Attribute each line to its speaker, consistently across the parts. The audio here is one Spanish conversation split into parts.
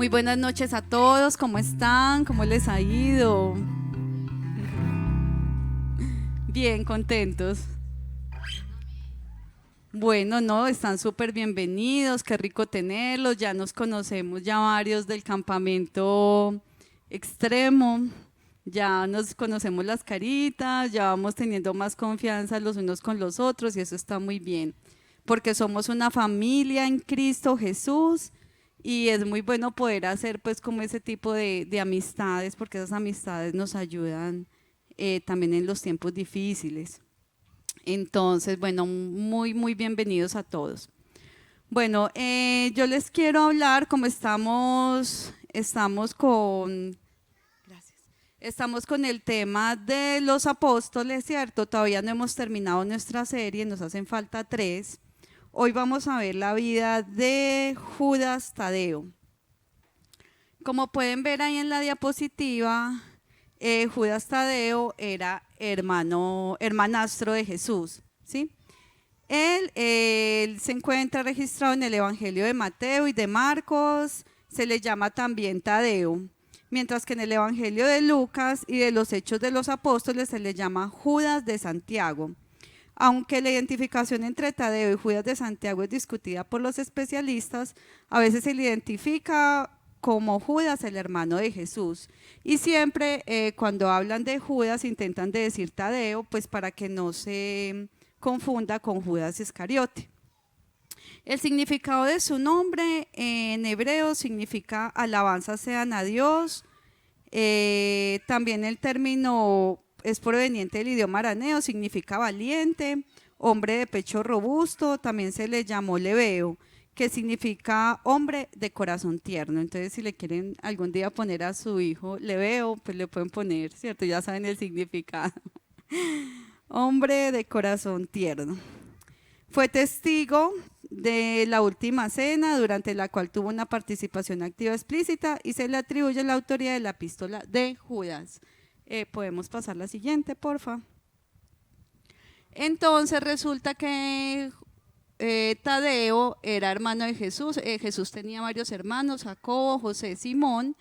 Speaker 1: Muy buenas noches a todos, ¿cómo están? ¿Cómo les ha ido? Bien, contentos. Bueno, no, están súper bienvenidos, qué rico tenerlos, ya nos conocemos ya varios del campamento extremo, ya nos conocemos las caritas, ya vamos teniendo más confianza los unos con los otros y eso está muy bien, porque somos una familia en Cristo Jesús y es muy bueno poder hacer pues como ese tipo de amistades, porque esas amistades nos ayudan también en los tiempos difíciles. Entonces, bueno, muy bienvenidos a todos. Bueno, yo les quiero hablar como estamos con el tema de los apóstoles, ¿cierto? Todavía no hemos terminado nuestra serie, nos hacen falta 3. Hoy vamos a ver la vida de Judas Tadeo. Como pueden ver ahí en la diapositiva, Judas Tadeo era hermanastro de Jesús, ¿sí? Él se encuentra registrado en el Evangelio de Mateo y de Marcos, se le llama también Tadeo, mientras que en el Evangelio de Lucas y de los Hechos de los Apóstoles se le llama Judas de Santiago. Aunque la identificación entre Tadeo y Judas de Santiago es discutida por los especialistas, a veces se le identifica como Judas, el hermano de Jesús. Y siempre cuando hablan de Judas intentan de decir Tadeo, pues para que no se confunda con Judas Iscariote. El significado de su nombre en hebreo significa alabanzas sean a Dios. También el término es proveniente del idioma arameo, significa valiente, hombre de pecho robusto, también se le llamó leveo, que significa hombre de corazón tierno. Entonces, si le quieren algún día poner a su hijo leveo, pues le pueden poner, ¿cierto? Ya saben el significado. Hombre de corazón tierno. Fue testigo de la última cena, durante la cual tuvo una participación activa explícita y se le atribuye la autoría de la epístola de Judas. Podemos pasar la siguiente, porfa. Entonces resulta que Tadeo era hermano de Jesús. Jesús tenía varios hermanos, Jacobo, José, Simón.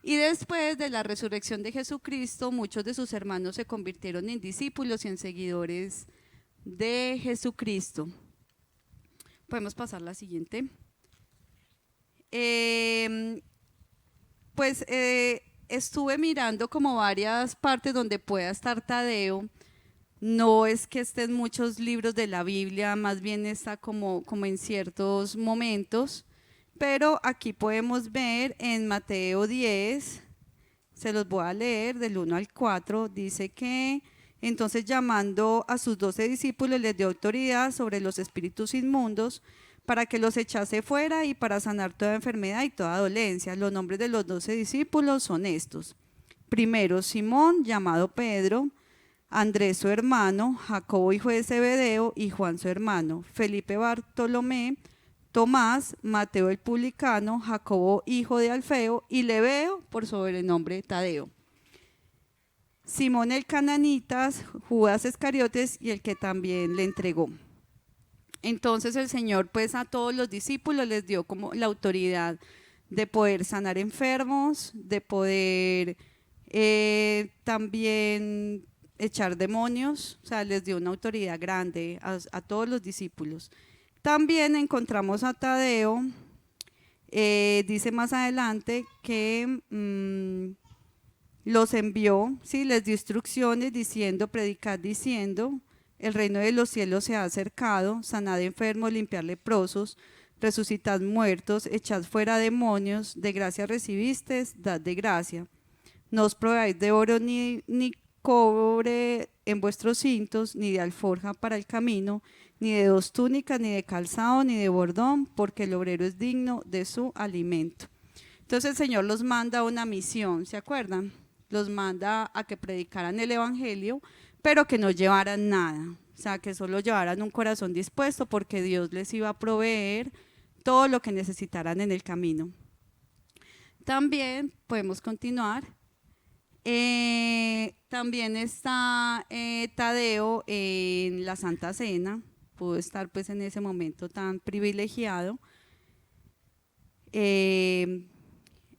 Speaker 1: Y después de la resurrección de Jesucristo, muchos de sus hermanos se convirtieron en discípulos y en seguidores de Jesucristo. Podemos pasar la siguiente. Estuve mirando como varias partes donde pueda estar Tadeo. No es que esté en muchos libros de la Biblia, más bien está como en ciertos momentos, pero aquí podemos ver en Mateo 10, se los voy a leer del 1 al 4, dice que entonces llamando a sus 12 discípulos les dio autoridad sobre los espíritus inmundos para que los echase fuera y para sanar toda enfermedad y toda dolencia. Los nombres de los 12 discípulos son estos. Primero, Simón, llamado Pedro, Andrés su hermano, Jacobo hijo de Zebedeo y Juan su hermano, Felipe Bartolomé, Tomás, Mateo el publicano, Jacobo hijo de Alfeo y Leveo por sobrenombre Tadeo. Simón el cananitas, Judas Iscariotes y el que también le entregó. Entonces el Señor pues a todos los discípulos les dio como la autoridad de poder sanar enfermos, de poder también echar demonios, o sea, les dio una autoridad grande a todos los discípulos. También encontramos a Tadeo, dice más adelante que los envió, ¿sí? Les dio instrucciones diciendo, predicad diciendo, el reino de los cielos se ha acercado, sanad enfermos, limpiad leprosos, resucitad muertos, echad fuera demonios, de gracia recibisteis, dad de gracia. No os probáis de oro ni cobre en vuestros cintos, ni de alforja para el camino, ni de 2 túnicas, ni de calzado, ni de bordón, porque el obrero es digno de su alimento. Entonces el Señor los manda a una misión, ¿se acuerdan? Los manda a que predicaran el evangelio, pero que no llevaran nada, o sea, que solo llevaran un corazón dispuesto, porque Dios les iba a proveer todo lo que necesitaran en el camino. También podemos continuar. También está Tadeo en la Santa Cena, pudo estar pues en ese momento tan privilegiado.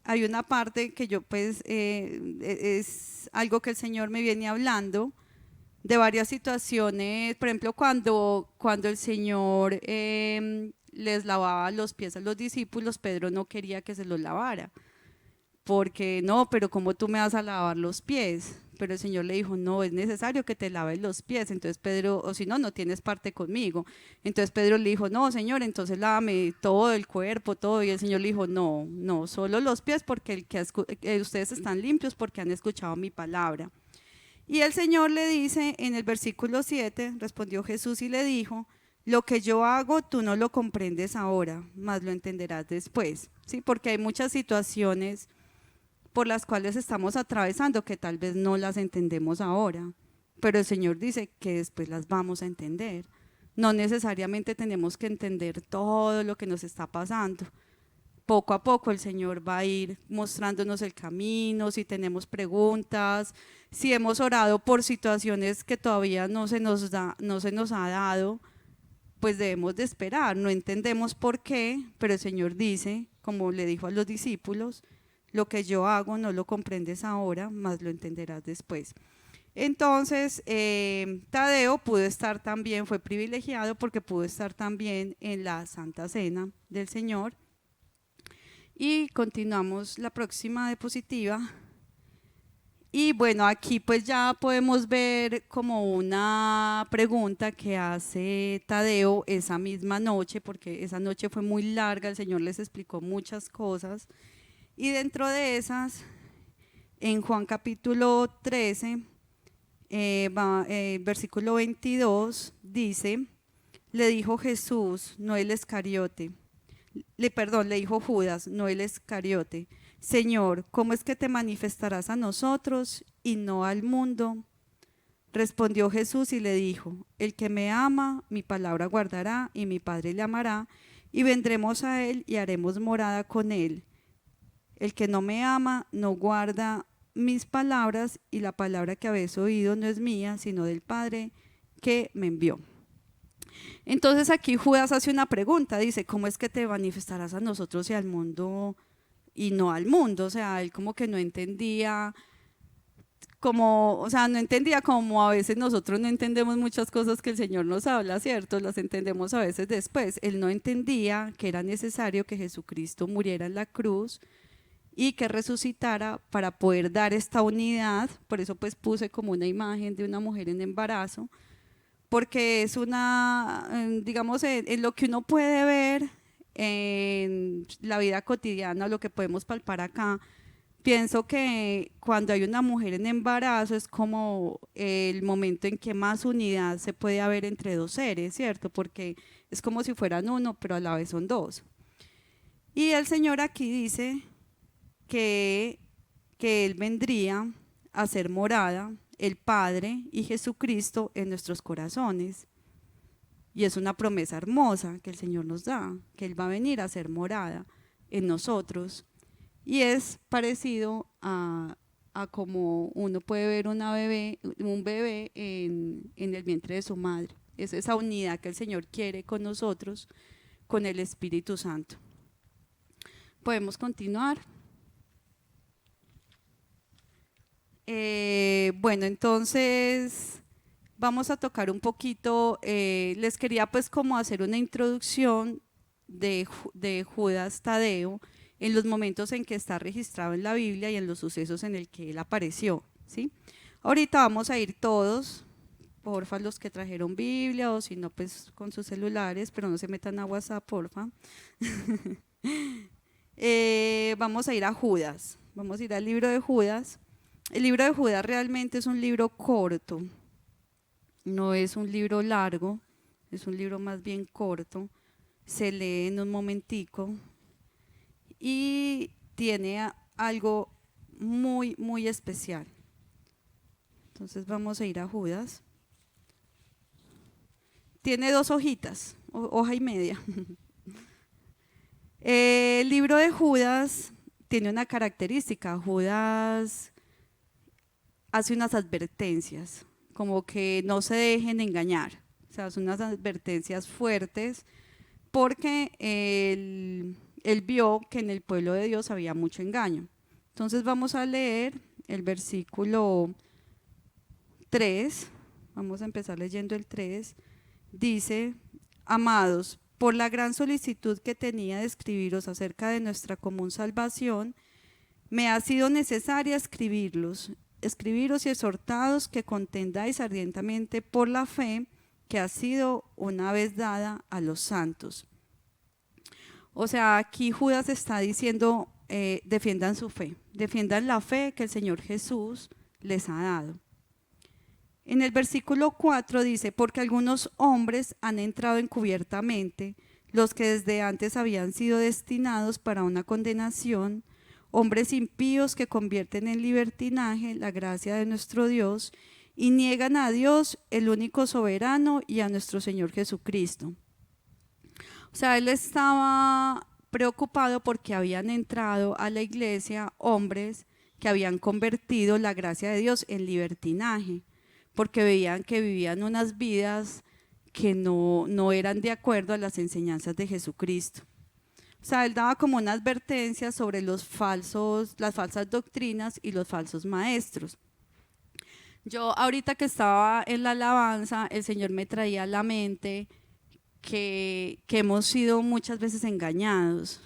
Speaker 1: hay una parte que yo pues es algo que el Señor me viene hablando de varias situaciones, por ejemplo, cuando el Señor les lavaba los pies a los discípulos, Pedro no quería que se los lavara, porque no, pero ¿cómo tú me vas a lavar los pies? Pero el Señor le dijo, no, es necesario que te laves los pies. Entonces Pedro, o si no, no tienes parte conmigo. Entonces Pedro le dijo, no, Señor, entonces lávame todo el cuerpo, todo. Y el Señor le dijo, no, no, solo los pies, porque ustedes están limpios porque han escuchado mi palabra. Y el Señor le dice en el versículo 7, respondió Jesús y le dijo, lo que yo hago tú no lo comprendes ahora, mas lo entenderás después. ¿Sí? Porque hay muchas situaciones por las cuales estamos atravesando que tal vez no las entendemos ahora, pero el Señor dice que después las vamos a entender. No necesariamente tenemos que entender todo lo que nos está pasando. Poco a poco el Señor va a ir mostrándonos el camino, si tenemos preguntas, si hemos orado por situaciones que todavía no se nos ha dado, pues debemos de esperar. No entendemos por qué, pero el Señor dice, como le dijo a los discípulos, lo que yo hago no lo comprendes ahora, mas lo entenderás después. Entonces, Tadeo pudo estar también, fue privilegiado porque pudo estar también en la Santa Cena del Señor. Y continuamos la próxima diapositiva. Y bueno, aquí pues ya podemos ver como una pregunta que hace Tadeo esa misma noche, porque esa noche fue muy larga, el Señor les explicó muchas cosas. Y dentro de esas, en Juan capítulo 13, versículo 22, dice, le dijo Jesús, no el Iscariote, le dijo Judas, no el Iscariote, Señor, ¿cómo es que te manifestarás a nosotros y no al mundo? Respondió Jesús y le dijo, el que me ama, mi palabra guardará y mi Padre le amará y vendremos a él y haremos morada con él. El que no me ama no guarda mis palabras y la palabra que habéis oído no es mía, sino del Padre que me envió. Entonces aquí Judas hace una pregunta, dice, ¿cómo es que te manifestarás a nosotros y al mundo y no al mundo? O sea, él como que no entendía, no entendía como a veces nosotros no entendemos muchas cosas que el Señor nos habla, ¿cierto? Las entendemos a veces después. Él no entendía que era necesario que Jesucristo muriera en la cruz y que resucitara para poder dar esta unidad. Por eso pues puse como una imagen de una mujer en embarazo, porque es digamos, en lo que uno puede ver en la vida cotidiana, lo que podemos palpar acá, pienso que cuando hay una mujer en embarazo es como el momento en que más unidad se puede haber entre dos seres, ¿cierto? Porque es como si fueran uno, pero a la vez son dos. Y el Señor aquí dice que Él vendría a ser morada, el Padre y Jesucristo en nuestros corazones. Y es una promesa hermosa que el Señor nos da, que Él va a venir a ser morada en nosotros. Y es parecido a como uno puede ver un bebé en el vientre de su madre. Es esa unidad que el Señor quiere con nosotros, con el Espíritu Santo. Podemos continuar. Bueno, entonces vamos a tocar un poquito, les quería pues como hacer una introducción de Judas Tadeo en los momentos en que está registrado en la Biblia y en los sucesos en el que él apareció, ¿sí? Ahorita vamos a ir todos, porfa, los que trajeron Biblia o si no pues con sus celulares, pero no se metan a WhatsApp, porfa. Vamos a ir a Judas, vamos a ir al libro de Judas. El libro de Judas realmente es un libro corto, no es un libro largo, es un libro más bien corto, se lee en un momentico y tiene algo muy, muy especial. Entonces vamos a ir a Judas. Tiene 2 hojitas, hoja y media. El libro de Judas tiene una característica, Judas hace unas advertencias, como que no se dejen engañar, o sea, son unas advertencias fuertes, porque él vio que en el pueblo de Dios había mucho engaño. Entonces vamos a leer el versículo 3, vamos a empezar leyendo el 3, dice: amados, por la gran solicitud que tenía de escribiros acerca de nuestra común salvación, me ha sido necesaria escribiros y exhortados que contendáis ardientemente por la fe que ha sido una vez dada a los santos. O sea, aquí Judas está diciendo, defiendan su fe, defiendan la fe que el Señor Jesús les ha dado. En el versículo 4 dice: porque algunos hombres han entrado encubiertamente, los que desde antes habían sido destinados para una condenación, hombres impíos que convierten en libertinaje la gracia de nuestro Dios y niegan a Dios, el único soberano, y a nuestro Señor Jesucristo. O sea, él estaba preocupado porque habían entrado a la iglesia hombres que habían convertido la gracia de Dios en libertinaje, porque veían que vivían unas vidas que no eran de acuerdo a las enseñanzas de Jesucristo. O sea, él daba como una advertencia sobre las falsas doctrinas y los falsos maestros. Yo ahorita que estaba en la alabanza, el Señor me traía a la mente que hemos sido muchas veces engañados,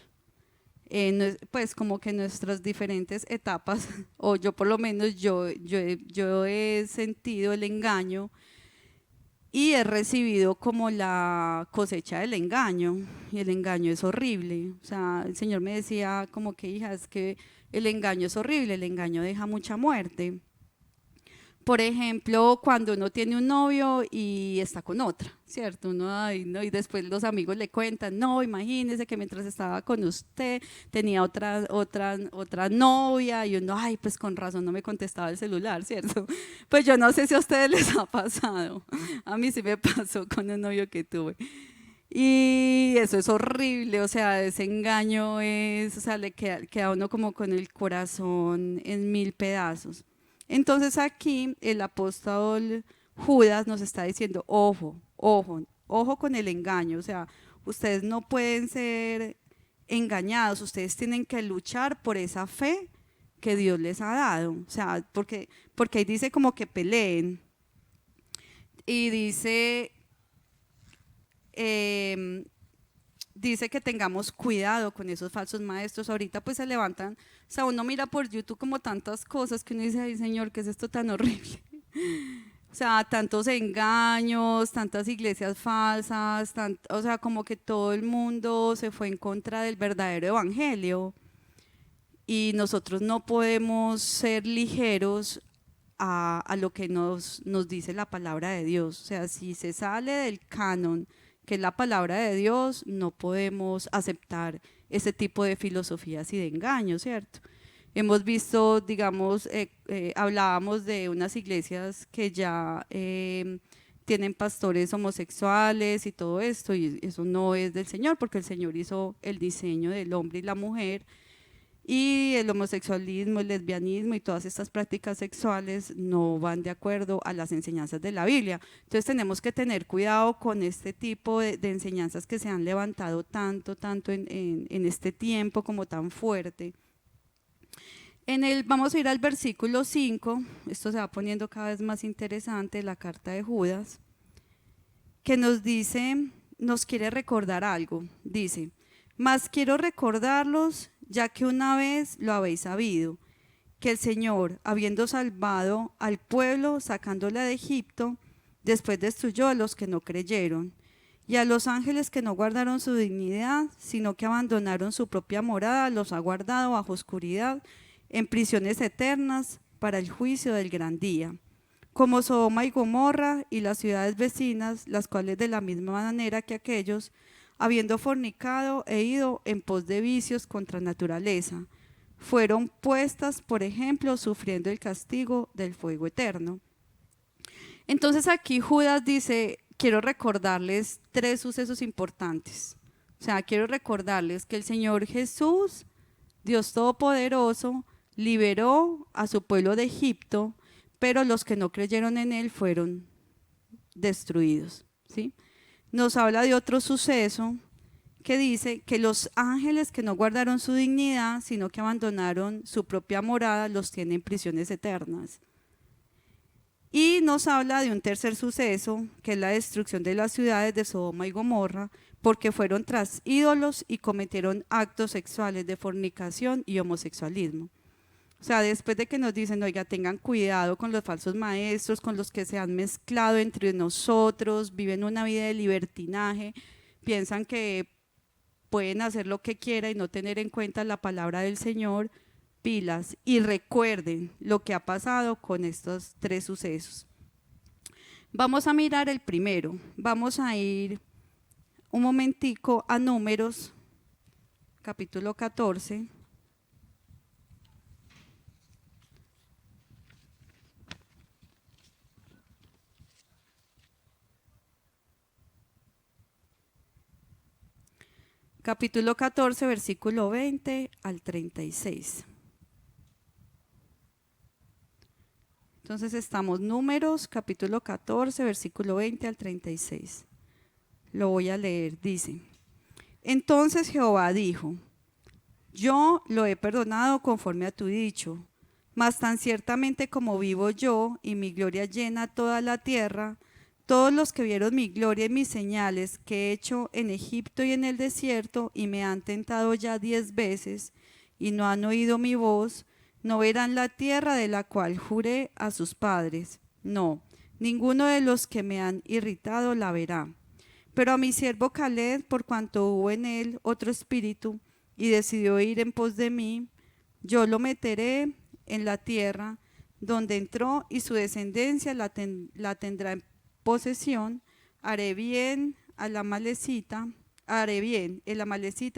Speaker 1: pues como que en nuestras diferentes etapas, o yo por lo menos yo he sentido el engaño y he recibido como la cosecha del engaño, y el engaño es horrible. O sea, el Señor me decía como que, hija, es que el engaño es horrible, el engaño deja mucha muerte. Por ejemplo, cuando uno tiene un novio y está con otra, ¿cierto? Uno, ay, no, y después los amigos le cuentan: no, imagínese que mientras estaba con usted tenía otra novia, y uno, ay, pues con razón no me contestaba el celular, ¿cierto? Pues yo no sé si a ustedes les ha pasado, a mí sí me pasó con un novio que tuve. Y eso es horrible, o sea, ese engaño es, o sea, le queda uno como con el corazón en mil pedazos. Entonces aquí el apóstol Judas nos está diciendo: ojo, ojo, ojo con el engaño. O sea, ustedes no pueden ser engañados, ustedes tienen que luchar por esa fe que Dios les ha dado. O sea, porque ahí dice como que peleen. Y dice que tengamos cuidado con esos falsos maestros. Ahorita pues se levantan, o sea, uno mira por YouTube como tantas cosas que uno dice: ay, Señor, ¿qué es esto tan horrible? O sea, tantos engaños, tantas iglesias falsas, o sea, como que todo el mundo se fue en contra del verdadero evangelio, y nosotros no podemos ser ligeros a lo que nos dice la palabra de Dios. O sea, si se sale del canon, que es la palabra de Dios, no podemos aceptar ese tipo de filosofías y de engaños, ¿cierto? Hemos visto, digamos, hablábamos de unas iglesias que ya tienen pastores homosexuales y todo esto, y eso no es del Señor, porque el Señor hizo el diseño del hombre y la mujer, y el homosexualismo, el lesbianismo y todas estas prácticas sexuales no van de acuerdo a las enseñanzas de la Biblia. Entonces tenemos que tener cuidado con este tipo de enseñanzas que se han levantado tanto en este tiempo como tan fuerte. Vamos a ir al versículo 5, esto se va poniendo cada vez más interesante, la carta de Judas, que nos dice, nos quiere recordar algo. Dice: mas quiero recordarlos, ya que una vez lo habéis sabido, que el Señor, habiendo salvado al pueblo, sacándola de Egipto, después destruyó a los que no creyeron, y a los ángeles que no guardaron su dignidad, sino que abandonaron su propia morada, los ha guardado bajo oscuridad, en prisiones eternas, para el juicio del gran día, como Sodoma y Gomorra y las ciudades vecinas, las cuales de la misma manera que aquellos, habiendo fornicado e ido en pos de vicios contra naturaleza, fueron puestas, por ejemplo, sufriendo el castigo del fuego eterno. Entonces aquí Judas dice: quiero recordarles 3 sucesos importantes. O sea, quiero recordarles que el Señor Jesús, Dios Todopoderoso, liberó a su pueblo de Egipto, pero los que no creyeron en él fueron destruidos, ¿sí? Nos habla de otro suceso, que dice que los ángeles que no guardaron su dignidad, sino que abandonaron su propia morada, los tienen en prisiones eternas. Y nos habla de un tercer suceso, que es la destrucción de las ciudades de Sodoma y Gomorra, porque fueron tras ídolos y cometieron actos sexuales de fornicación y homosexualismo. O sea, después de que nos dicen, oiga, tengan cuidado con los falsos maestros, con los que se han mezclado entre nosotros, viven una vida de libertinaje, piensan que pueden hacer lo que quieran y no tener en cuenta la palabra del Señor, pilas, y recuerden lo que ha pasado con estos tres sucesos. Vamos a mirar el primero, vamos a ir un momentico a Números, capítulo 14. Capítulo 14, versículo 20 al 36. Entonces estamos Números, capítulo 14, versículo 20 al 36. Lo voy a leer, dice: Entonces Jehová dijo: Yo lo he perdonado conforme a tu dicho, mas tan ciertamente como vivo yo y mi gloria llena toda la tierra, todos los que vieron mi gloria y mis señales que he hecho en Egipto y en el desierto y me han tentado ya 10 veces y no han oído mi voz, no verán la tierra de la cual juré a sus padres. No, ninguno de los que me han irritado la verá. Pero a mi siervo Caleb, por cuanto hubo en él otro espíritu y decidió ir en pos de mí, yo lo meteré en la tierra donde entró y su descendencia la tendrá en posesión. Haré bien el amalecita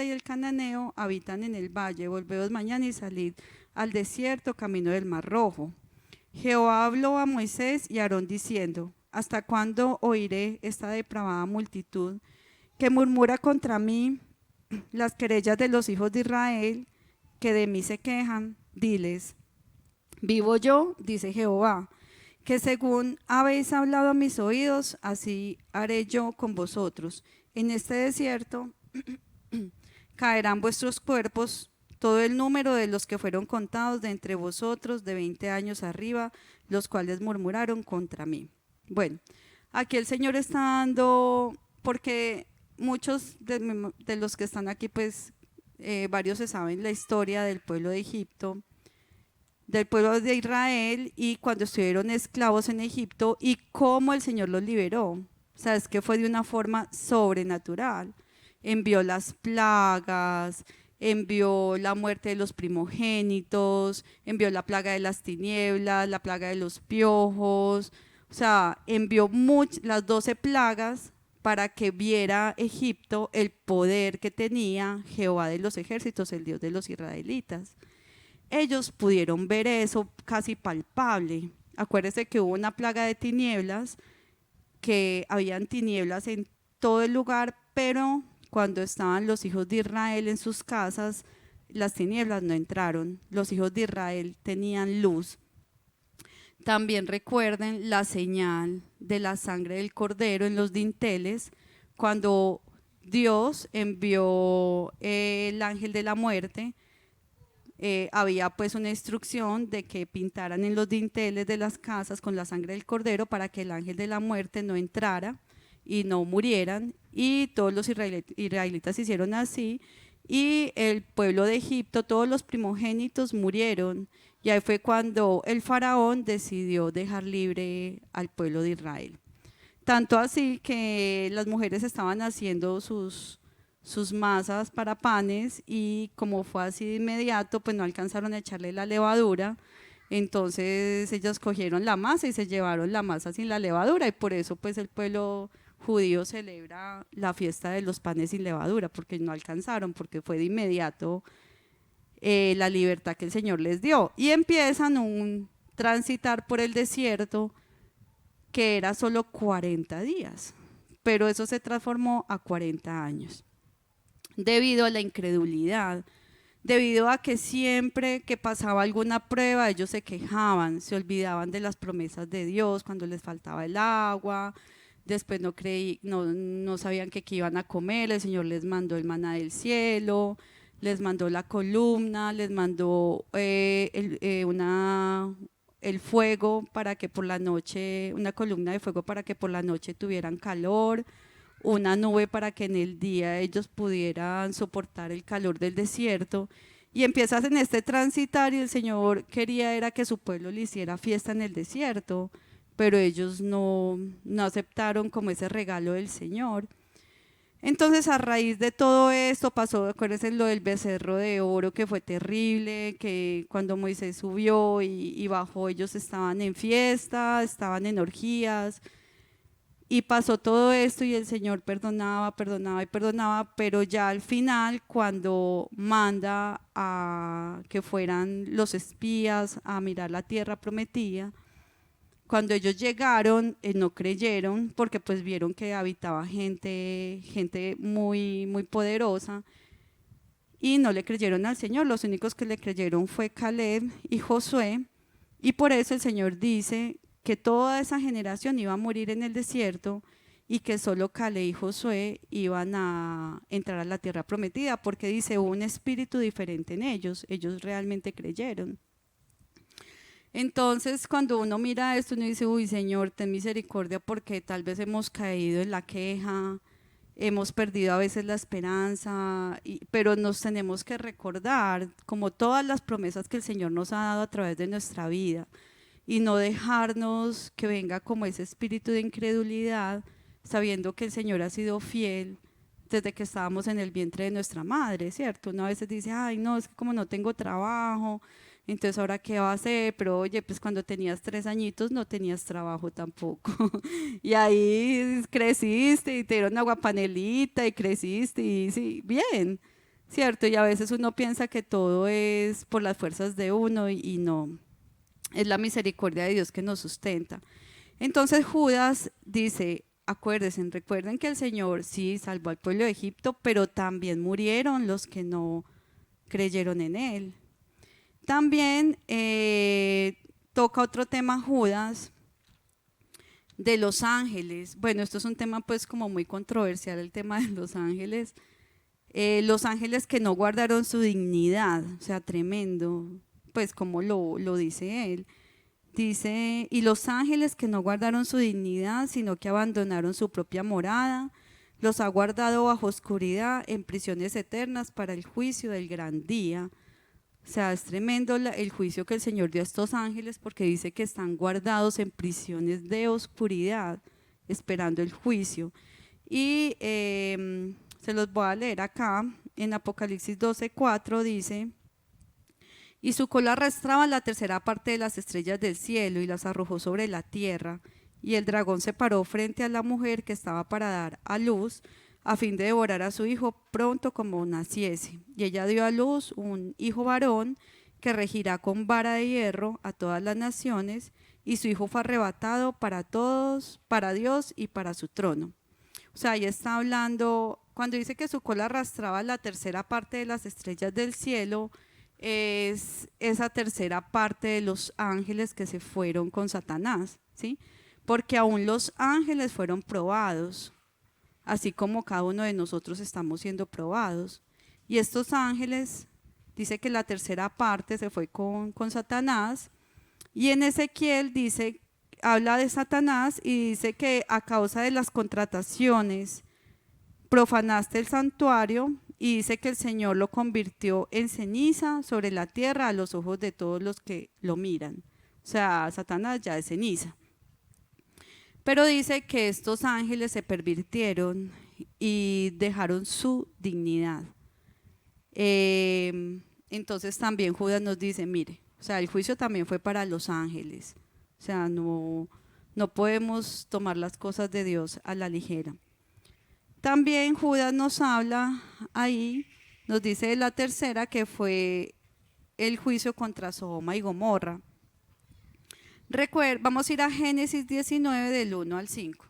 Speaker 1: y el cananeo habitan en el valle. Volveos mañana y salid al desierto, camino del Mar Rojo. Jehová habló a Moisés y a Aarón diciendo: ¿Hasta cuándo oiré esta depravada multitud que murmura contra mí las querellas de los hijos de Israel, que de mí se quejan? Diles: vivo yo, dice Jehová, que según habéis hablado a mis oídos, así haré yo con vosotros. En este desierto caerán vuestros cuerpos, todo el número de los que fueron contados de entre vosotros de 20 años arriba, los cuales murmuraron contra mí. Bueno, aquí el Señor está dando, porque muchos de los que están aquí, pues varios se saben la historia del pueblo de Egipto, del pueblo de Israel, y cuando estuvieron esclavos en Egipto y cómo el Señor los liberó. O sea, es que fue de una forma sobrenatural. Envió las plagas, envió la muerte de los primogénitos, envió la plaga de las tinieblas, la plaga de los piojos. O sea, envió las 12 plagas para que viera Egipto el poder que tenía Jehová de los ejércitos, el Dios de los israelitas. Ellos pudieron ver eso casi palpable. Acuérdense que hubo una plaga de tinieblas, que habían tinieblas en todo el lugar, pero cuando estaban los hijos de Israel en sus casas, las tinieblas no entraron. Los hijos de Israel tenían luz. También recuerden la señal de la sangre del cordero en los dinteles, cuando Dios envió el ángel de la muerte. Había pues una instrucción de que pintaran en los dinteles de las casas con la sangre del cordero para que el ángel de la muerte no entrara y no murieran, y todos los israelitas hicieron así, y el pueblo de Egipto, todos los primogénitos murieron, y ahí fue cuando el faraón decidió dejar libre al pueblo de Israel. Tanto así que las mujeres estaban haciendo sus masas para panes, y como fue así de inmediato, pues no alcanzaron a echarle la levadura. Entonces ellos cogieron la masa y se llevaron la masa sin la levadura, y por eso pues el pueblo judío celebra la fiesta de los panes sin levadura, porque no alcanzaron, porque fue de inmediato la libertad que el Señor les dio, y empiezan un transitar por el desierto que era solo 40 días, pero eso se transformó a 40 años. Debido a la incredulidad, debido a que siempre que pasaba alguna prueba ellos se quejaban, se olvidaban de las promesas de Dios, cuando les faltaba el agua, después no sabían que qué iban a comer, el Señor les mandó el maná del cielo, les mandó la columna, les mandó el fuego para que por la noche, una columna de fuego para que por la noche tuvieran calor, una nube para que en el día ellos pudieran soportar el calor del desierto. Y empiezas en este transitar y el Señor quería era que su pueblo le hiciera fiesta en el desierto, pero ellos no aceptaron como ese regalo del Señor. Entonces, a raíz de todo esto pasó, acuérdense lo del becerro de oro, que fue terrible, que cuando Moisés subió y bajó, ellos estaban en fiesta, estaban en orgías, y pasó todo esto y el Señor perdonaba, perdonaba y perdonaba, pero ya al final, cuando manda a que fueran los espías a mirar la tierra prometida, cuando ellos llegaron, no creyeron porque pues vieron que habitaba gente muy, muy poderosa y no le creyeron al Señor. Los únicos que le creyeron fue Caleb y Josué, y por eso el Señor dice que toda esa generación iba a morir en el desierto y que solo Caleb y Josué iban a entrar a la tierra prometida, porque dice hubo un espíritu diferente en ellos realmente creyeron. Entonces, cuando uno mira esto, uno dice, uy, Señor, ten misericordia, porque tal vez hemos caído en la queja, hemos perdido a veces la esperanza, pero nos tenemos que recordar como todas las promesas que el Señor nos ha dado a través de nuestra vida y no dejarnos que venga como ese espíritu de incredulidad, sabiendo que el Señor ha sido fiel desde que estábamos en el vientre de nuestra madre, ¿cierto? Uno a veces dice, ay, no, es que como no tengo trabajo, entonces ahora qué va a hacer, pero oye, pues cuando tenías 3 añitos no tenías trabajo tampoco, y ahí creciste y te dieron agua panelita y creciste y sí, bien, ¿cierto? Y a veces uno piensa que todo es por las fuerzas de uno y no, es la misericordia de Dios que nos sustenta. Entonces Judas dice, acuérdense, recuerden que el Señor sí salvó al pueblo de Egipto, pero también murieron los que no creyeron en Él. También toca otro tema Judas de los ángeles. Bueno, esto es un tema pues como muy controversial, el tema de los ángeles que no guardaron su dignidad, o sea, tremendo, pues como lo dice él. Dice, y los ángeles que no guardaron su dignidad, sino que abandonaron su propia morada, los ha guardado bajo oscuridad en prisiones eternas para el juicio del gran día. O sea, es tremendo el juicio que el Señor dio a estos ángeles, porque dice que están guardados en prisiones de oscuridad, esperando el juicio. Y se los voy a leer acá, en Apocalipsis 12:4 dice, y su cola arrastraba la tercera parte de las estrellas del cielo y las arrojó sobre la tierra. Y el dragón se paró frente a la mujer que estaba para dar a luz, a fin de devorar a su hijo pronto como naciese. Y ella dio a luz un hijo varón que regirá con vara de hierro a todas las naciones, y su hijo fue arrebatado para todos, para Dios y para su trono. O sea, ahí está hablando, cuando dice que su cola arrastraba la tercera parte de las estrellas del cielo, es esa tercera parte de los ángeles que se fueron con Satanás, ¿sí? Porque aún los ángeles fueron probados, así como cada uno de nosotros estamos siendo probados. Y estos ángeles, dice que la tercera parte se fue con Satanás, y en Ezequiel dice, habla de Satanás y dice que a causa de las contrataciones profanaste el santuario, y dice que el Señor lo convirtió en ceniza sobre la tierra a los ojos de todos los que lo miran. O sea, Satanás ya es ceniza. Pero dice que estos ángeles se pervirtieron y dejaron su dignidad. Entonces también Judas nos dice, mire, o sea, el juicio también fue para los ángeles. O sea, no podemos tomar las cosas de Dios a la ligera. También Judas nos habla ahí, nos dice de la tercera, que fue el juicio contra Sodoma y Gomorra. Vamos a ir a Génesis 19 del 1 al 5.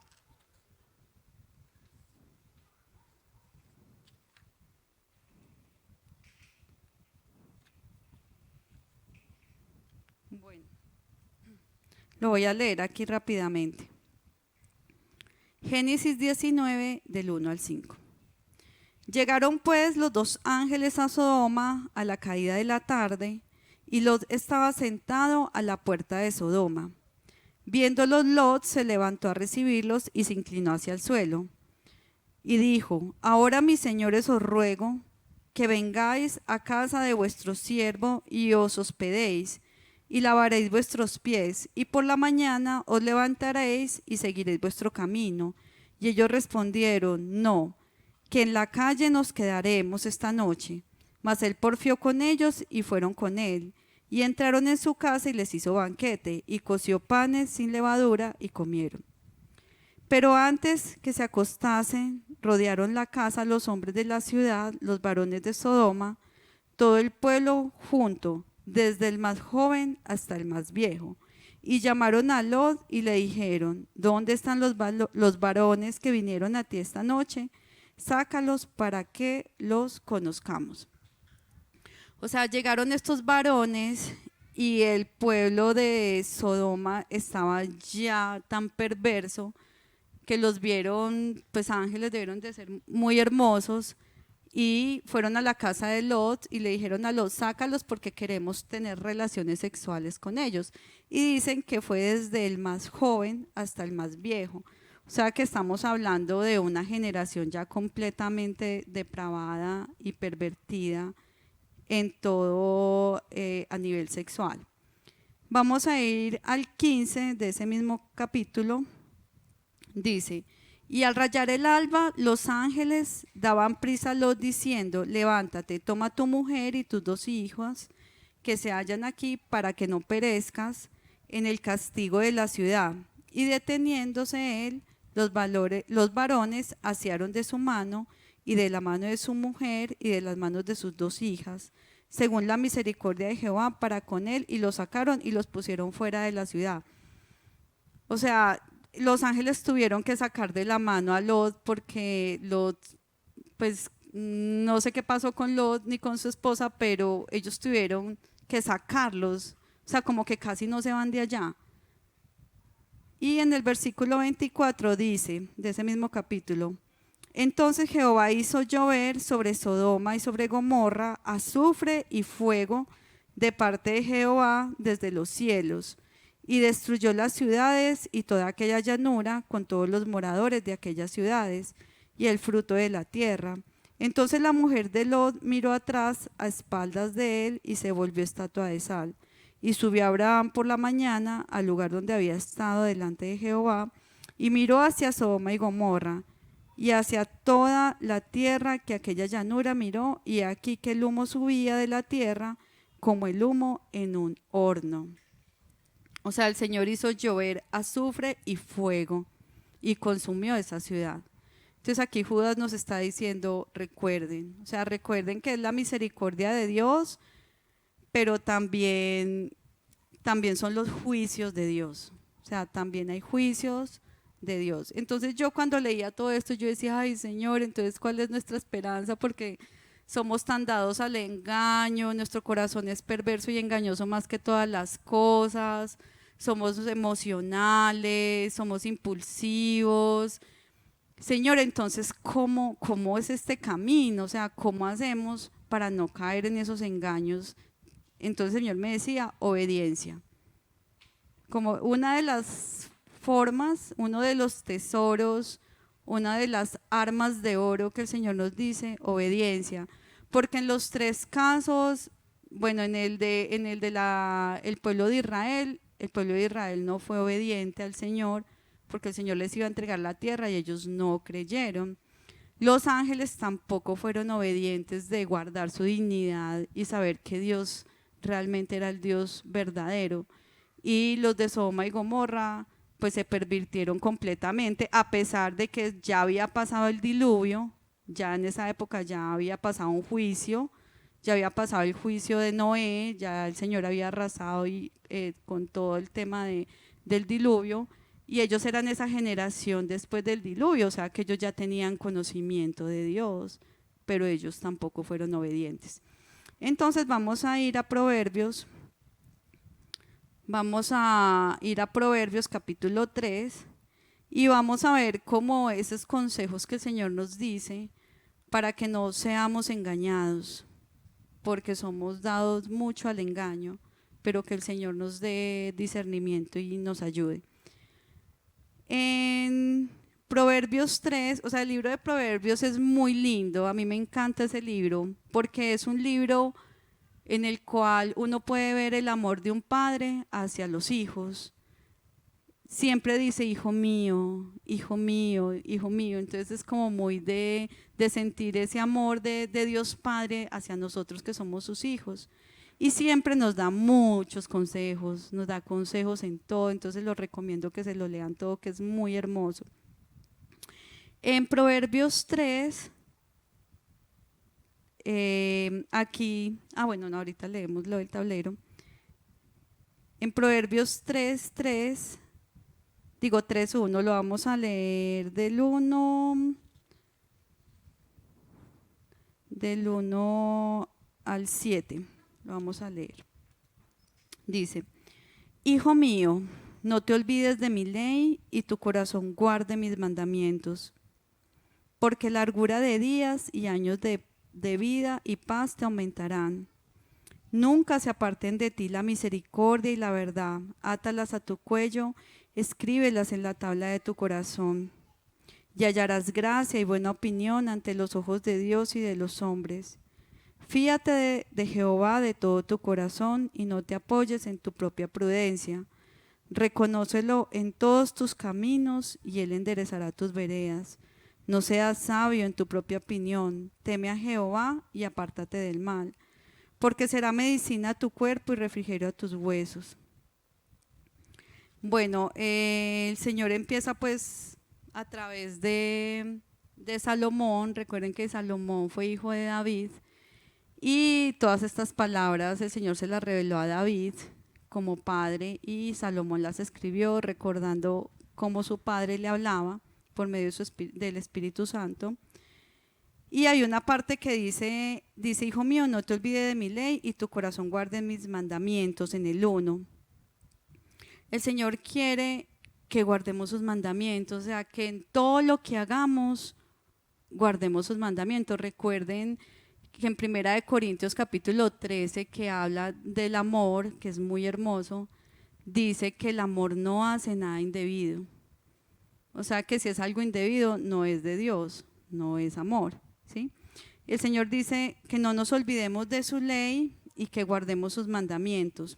Speaker 1: Bueno, lo voy a leer aquí rápidamente. Génesis 19, del 1 al 5. Llegaron pues los dos ángeles a Sodoma a la caída de la tarde, y Lot estaba sentado a la puerta de Sodoma. Viéndolos, Lot se levantó a recibirlos y se inclinó hacia el suelo. Y dijo: ahora, mis señores, os ruego que vengáis a casa de vuestro siervo y os hospedéis, y lavaréis vuestros pies, y por la mañana os levantaréis y seguiréis vuestro camino. Y ellos respondieron: no, que en la calle nos quedaremos esta noche. Mas él porfió con ellos y fueron con él. Y entraron en su casa y les hizo banquete, y coció panes sin levadura y comieron. Pero antes que se acostasen, rodearon la casa los hombres de la ciudad, los varones de Sodoma, todo el pueblo junto, desde el más joven hasta el más viejo. Y llamaron a Lot y le dijeron: ¿dónde están los varones que vinieron a ti esta noche? Sácalos para que los conozcamos. O sea, llegaron estos varones y el pueblo de Sodoma estaba ya tan perverso que los vieron, pues ángeles debieron de ser muy hermosos, y fueron a la casa de Lot y le dijeron a Lot: sácalos porque queremos tener relaciones sexuales con ellos. Y dicen que fue desde el más joven hasta el más viejo. O sea que estamos hablando de una generación ya completamente depravada y pervertida en todo a nivel sexual. Vamos a ir al 15 de ese mismo capítulo. Dice: y al rayar el alba, los ángeles daban prisa a Lot diciendo: levántate, toma tu mujer y tus 2 hijos que se hallan aquí, para que no perezcas en el castigo de la ciudad. Y deteniéndose él, los varones asearon de su mano y de la mano de su mujer y de las manos de sus 2 hijas, según la misericordia de Jehová para con él, y los sacaron y los pusieron fuera de la ciudad. O sea, los ángeles tuvieron que sacar de la mano a Lot, porque Lot, pues no sé qué pasó con Lot ni con su esposa, pero ellos tuvieron que sacarlos, o sea, como que casi no se van de allá. Y en el versículo 24 dice, de ese mismo capítulo: entonces Jehová hizo llover sobre Sodoma y sobre Gomorra azufre y fuego de parte de Jehová desde los cielos, y destruyó las ciudades y toda aquella llanura con todos los moradores de aquellas ciudades y el fruto de la tierra. Entonces la mujer de Lot miró atrás a espaldas de él y se volvió estatua de sal. Y subió Abraham por la mañana al lugar donde había estado delante de Jehová, y miró hacia Sodoma y Gomorra y hacia toda la tierra que aquella llanura miró, y aquí que el humo subía de la tierra como el humo en un horno. O sea, el Señor hizo llover azufre y fuego y consumió esa ciudad. Entonces aquí Judas nos está diciendo: recuerden, o sea, recuerden que es la misericordia de Dios, pero también son los juicios de Dios. O sea, también hay juicios de Dios. Entonces yo cuando leía todo esto, yo decía: ay, Señor, entonces ¿cuál es nuestra esperanza? Porque somos tan dados al engaño, nuestro corazón es perverso y engañoso más que todas las cosas, somos emocionales, somos impulsivos. Señor, entonces, ¿cómo es este camino? O sea, ¿cómo hacemos para no caer en esos engaños? Entonces el Señor me decía: obediencia. Como una de las formas, uno de los tesoros, una de las armas de oro que el Señor nos dice: obediencia. Porque en los 3 casos, bueno, en el de el pueblo de Israel, el pueblo de Israel no fue obediente al Señor, porque el Señor les iba a entregar la tierra y ellos no creyeron. Los ángeles tampoco fueron obedientes de guardar su dignidad y saber que Dios realmente era el Dios verdadero. Y los de Sodoma y Gomorra pues se pervirtieron completamente, a pesar de que ya había pasado el diluvio, ya en esa época ya había pasado un juicio, ya había pasado el juicio de Noé, ya el Señor había arrasado con todo el tema del diluvio, y ellos eran esa generación después del diluvio, o sea que ellos ya tenían conocimiento de Dios, pero ellos tampoco fueron obedientes. Entonces vamos a ir a Proverbios. Vamos a ir a Proverbios capítulo 3 Y vamos a ver cómo esos consejos que el Señor nos dice para que no seamos engañados, porque somos dados mucho al engaño, pero que el Señor nos dé discernimiento y nos ayude. En Proverbios 3, o sea, el libro de Proverbios es muy lindo, a mí me encanta ese libro, porque es un libro en el cual uno puede ver el amor de un padre hacia los hijos. Siempre dice, hijo mío, hijo mío, hijo mío. Entonces es como muy de sentir ese amor de Dios Padre hacia nosotros que somos sus hijos. Y siempre nos da muchos consejos, nos da consejos en todo. Entonces los recomiendo que se lo lean todo, que es muy hermoso. En Proverbios 3, aquí, bueno, no, ahorita leemos lo del tablero. En Proverbios 3:3, digo 3:1, lo vamos a leer del 1 al 7, lo vamos a leer. Dice, hijo mío, no te olvides de mi ley y tu corazón guarde mis mandamientos, porque largura de días y años de vida y paz te aumentarán. Nunca se aparten de ti la misericordia y la verdad, átalas a tu cuello, escríbelas en la tabla de tu corazón, y hallarás gracia y buena opinión ante los ojos de Dios y de los hombres. Fíate de Jehová de todo tu corazón y no te apoyes en tu propia prudencia. Reconócelo en todos tus caminos y Él enderezará tus veredas. No seas sabio en tu propia opinión, teme a Jehová y apártate del mal, porque será medicina a tu cuerpo y refrigerio a tus huesos. Bueno, el Señor empieza pues a través de Salomón. Recuerden que Salomón fue hijo de David y todas estas palabras el Señor se las reveló a David como padre y Salomón las escribió recordando cómo su padre le hablaba por medio del Espíritu Santo. Y hay una parte que dice, hijo mío, no te olvides de mi ley y tu corazón guarde mis mandamientos, en el 1. El Señor quiere que guardemos sus mandamientos, o sea, que en todo lo que hagamos guardemos sus mandamientos. Recuerden que en 1 Corintios capítulo 13, que habla del amor, que es muy hermoso, dice que el amor no hace nada indebido. O sea, que si es algo indebido, no es de Dios, no es amor, ¿sí? El Señor dice que no nos olvidemos de su ley y que guardemos sus mandamientos.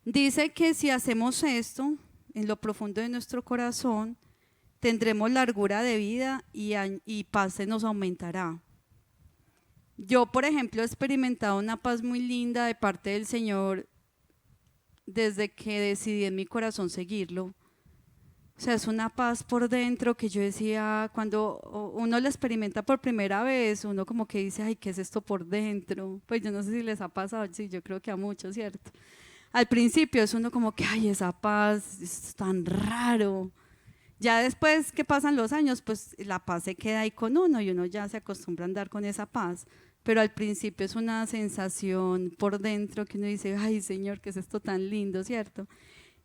Speaker 1: Dice que si hacemos esto en lo profundo de nuestro corazón, tendremos largura de vida y paz se nos aumentará. Yo, por ejemplo, he experimentado una paz muy linda de parte del Señor desde que decidí en mi corazón seguirlo. O sea, es una paz por dentro que yo decía, cuando uno la experimenta por primera vez, uno como que dice, ay, ¿qué es esto por dentro? Pues yo no sé si les ha pasado, sí, yo creo que a muchos, ¿cierto? Al principio es uno como que, ay, esa paz es tan raro. Ya después que pasan los años, pues la paz se queda ahí con uno y uno ya se acostumbra a andar con esa paz. Pero al principio es una sensación por dentro que uno dice, ay, Señor, ¿qué es esto tan lindo, ¿cierto?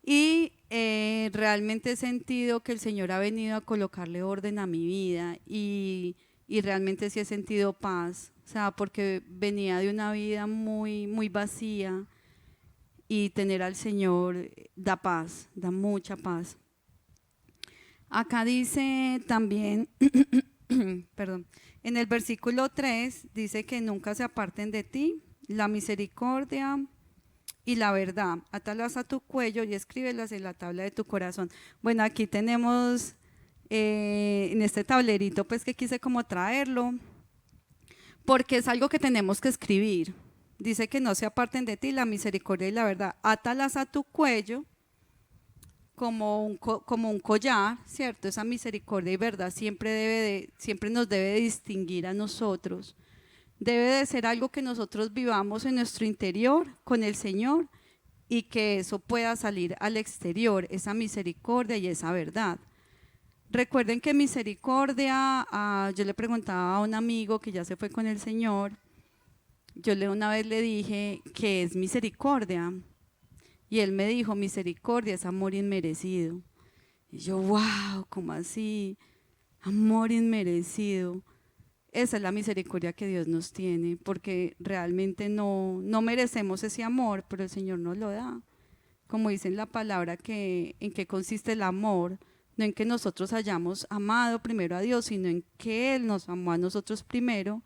Speaker 1: Y realmente he sentido que el Señor ha venido a colocarle orden a mi vida y realmente sí he sentido paz, o sea, porque venía de una vida muy, muy vacía y tener al Señor da paz, da mucha paz. Acá dice también, perdón, en el versículo 3 dice que nunca se aparten de ti la misericordia y la verdad, átalas a tu cuello y escríbelas en la tabla de tu corazón. Bueno, aquí tenemos en este tablerito pues que quise como traerlo, porque es algo que tenemos que escribir. Dice que no se aparten de ti la misericordia y la verdad, átalas a tu cuello como un collar, ¿cierto? Esa misericordia y verdad siempre nos debe distinguir a nosotros. Debe de ser algo que nosotros vivamos en nuestro interior con el Señor y que eso pueda salir al exterior, esa misericordia y esa verdad. Recuerden que misericordia, yo le preguntaba a un amigo que ya se fue con el Señor, una vez le dije, ¿qué es misericordia? Y él me dijo, misericordia es amor inmerecido. Y yo, wow, ¿cómo así? Amor inmerecido. Esa es la misericordia que Dios nos tiene, porque realmente no merecemos ese amor, pero el Señor nos lo da. Como dice en la palabra, que en qué consiste el amor, no en que nosotros hayamos amado primero a Dios, sino en que Él nos amó a nosotros primero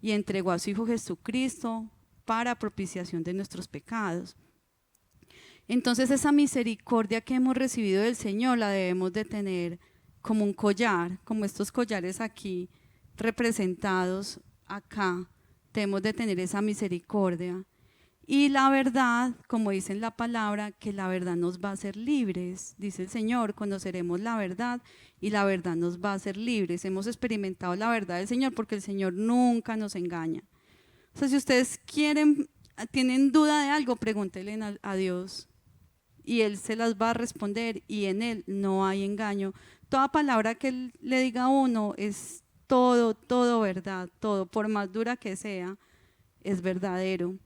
Speaker 1: y entregó a su Hijo Jesucristo para propiciación de nuestros pecados. Entonces esa misericordia que hemos recibido del Señor la debemos de tener como un collar, como estos collares aquí representados acá. Debemos de tener esa misericordia. Y la verdad, como dice en la palabra, que la verdad nos va a hacer libres. Dice el Señor, conoceremos la verdad y la verdad nos va a hacer libres. Hemos experimentado la verdad del Señor porque el Señor nunca nos engaña. O sea, si ustedes tienen duda de algo, pregúntenle a Dios y Él se las va a responder, y en Él no hay engaño. Toda palabra que Él le diga a uno es todo verdad, todo, por más dura que sea, es verdadero.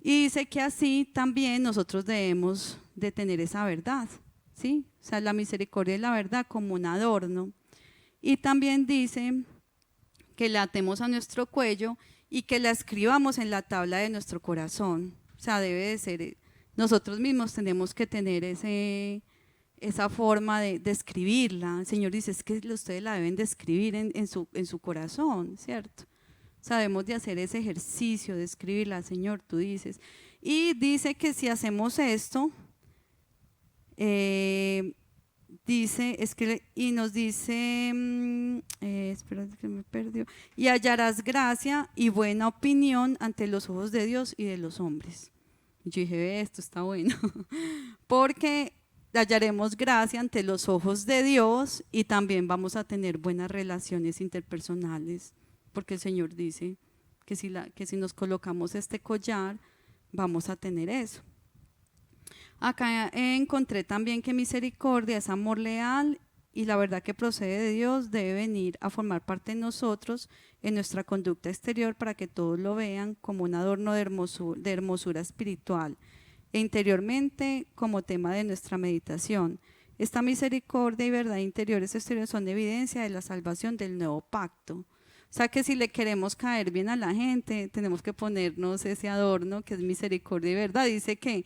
Speaker 1: Y dice que así también nosotros debemos de tener esa verdad, ¿sí? O sea, la misericordia y la verdad como un adorno. Y también dice que la atemos a nuestro cuello y que la escribamos en la tabla de nuestro corazón. O sea, debe de ser, nosotros mismos tenemos que tener esa forma de escribirla. El Señor dice, es que ustedes la deben de escribir en su corazón, ¿cierto? Sabemos de hacer ese ejercicio de escribirla, Señor, tú dices. Y dice que si hacemos esto, y nos dice, espera que me perdió, y hallarás gracia y buena opinión ante los ojos de Dios y de los hombres. Y yo dije, esto está bueno, porque hallaremos gracia ante los ojos de Dios y también vamos a tener buenas relaciones interpersonales, porque el Señor dice que si nos colocamos este collar, vamos a tener eso. Acá encontré también que misericordia es amor leal y la verdad que procede de Dios debe venir a formar parte de nosotros en nuestra conducta exterior para que todos lo vean como un adorno de hermosura espiritual e interiormente como tema de nuestra meditación. Esta misericordia y verdad interiores y exteriores son evidencia de la salvación del nuevo pacto. O sea que si le queremos caer bien a la gente, tenemos que ponernos ese adorno que es misericordia y verdad. Dice que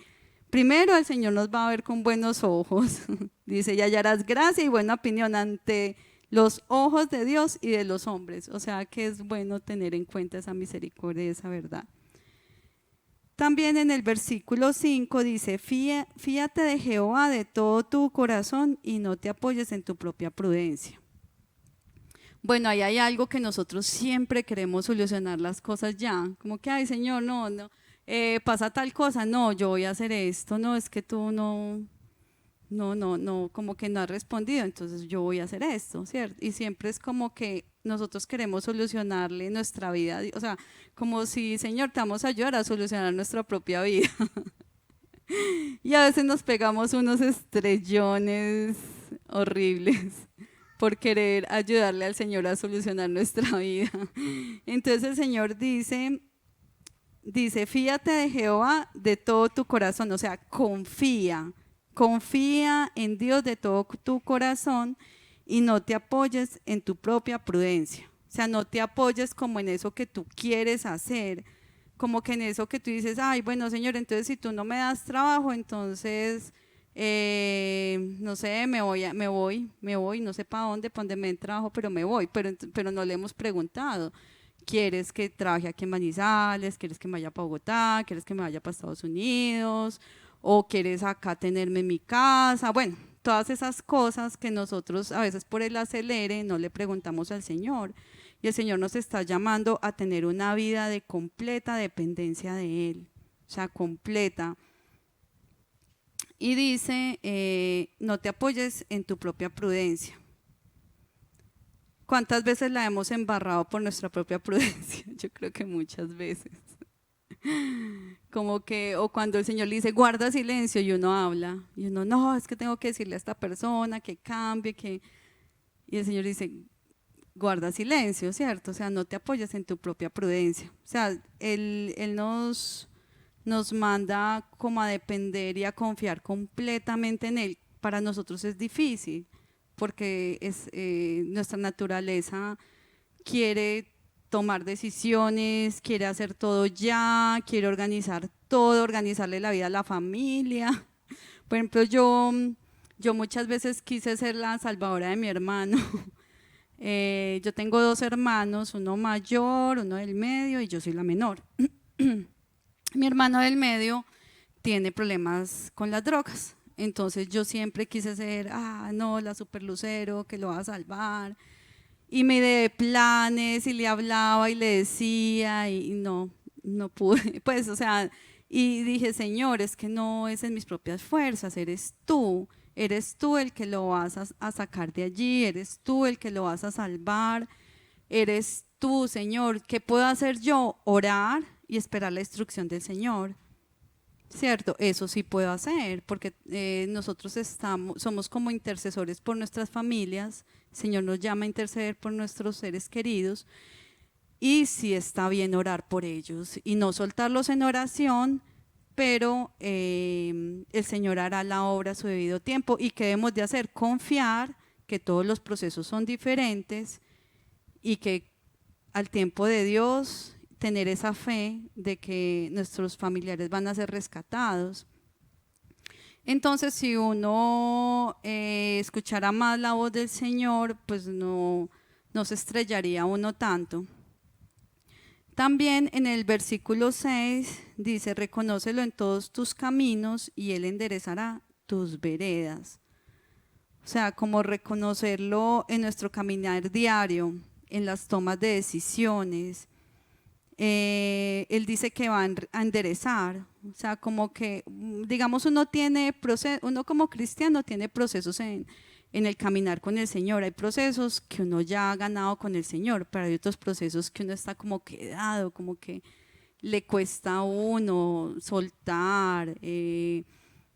Speaker 1: primero el Señor nos va a ver con buenos ojos. Dice, y hallarás gracia y buena opinión ante los ojos de Dios y de los hombres. O sea que es bueno tener en cuenta esa misericordia y esa verdad. También en el versículo 5 dice, fíate de Jehová de todo tu corazón y no te apoyes en tu propia prudencia. Bueno, ahí hay algo que nosotros siempre queremos solucionar las cosas ya, como que, ay Señor, no, pasa tal cosa, no, yo voy a hacer esto, no, es que tú no, como que no has respondido, entonces yo voy a hacer esto, ¿cierto? Y siempre es como que nosotros queremos solucionarle nuestra vida, o sea, como si, Señor, te vamos a ayudar a solucionar nuestra propia vida. Y a veces nos pegamos unos estrellones horribles por querer ayudarle al Señor a solucionar nuestra vida. Entonces el Señor dice, fíate de Jehová de todo tu corazón, o sea, confía en Dios de todo tu corazón y no te apoyes en tu propia prudencia. O sea, no te apoyes como en eso que tú quieres hacer, como que en eso que tú dices, ay, bueno, Señor, entonces si tú no me das trabajo, entonces, no sé, me voy, no sé para dónde me den trabajo, pero me voy, pero no le hemos preguntado. ¿Quieres que trabaje aquí en Manizales? ¿Quieres que me vaya para Bogotá? ¿Quieres que me vaya para Estados Unidos? ¿O quieres acá tenerme en mi casa? Bueno, todas esas cosas que nosotros a veces por el acelere no le preguntamos al Señor. Y el Señor nos está llamando a tener una vida de completa dependencia de Él. O sea, completa. Y dice, no te apoyes en tu propia prudencia. ¿Cuántas veces la hemos embarrado por nuestra propia prudencia? Yo creo que muchas veces. Como que, o cuando el Señor le dice, guarda silencio, y uno habla, y uno, no, es que tengo que decirle a esta persona que cambie, y el Señor dice, guarda silencio, ¿cierto? O sea, no te apoyes en tu propia prudencia. O sea, Él nos manda como a depender y a confiar completamente en Él, para nosotros es difícil, porque nuestra naturaleza quiere tomar decisiones, quiere hacer todo ya, quiere organizar todo, organizarle la vida a la familia. Por ejemplo, yo muchas veces quise ser la salvadora de mi hermano. Yo tengo 2 hermanos, uno mayor, uno del medio y yo soy la menor. Mi hermano del medio tiene problemas con las drogas, entonces yo siempre quise ser, no, la superlucero que lo va a salvar, y me ideé planes y le hablaba y le decía y no pude, pues o sea, y dije, Señor, es que no es en mis propias fuerzas, eres tú el que lo vas a sacar de allí, eres tú el que lo vas a salvar, eres tú, Señor. ¿Qué puedo hacer yo? Orar y esperar la instrucción del Señor. ¿Cierto? Eso sí puedo hacer, porque nosotros somos como intercesores por nuestras familias. El Señor nos llama a interceder por nuestros seres queridos, y sí está bien orar por ellos y no soltarlos en oración, pero el Señor hará la obra a su debido tiempo. ¿Y qué debemos de hacer? Confiar que todos los procesos son diferentes y que al tiempo de Dios tener esa fe de que nuestros familiares van a ser rescatados. Entonces, si uno escuchara más la voz del Señor, pues no se estrellaría uno tanto. También en el versículo 6 dice, reconócelo en todos tus caminos y Él enderezará tus veredas. O sea, como reconocerlo en nuestro caminar diario, en las tomas de decisiones. Él dice que va a enderezar, o sea, como que, digamos, uno como cristiano tiene procesos en el caminar con el Señor. Hay procesos que uno ya ha ganado con el Señor, pero hay otros procesos que uno está como quedado, como que le cuesta a uno soltar,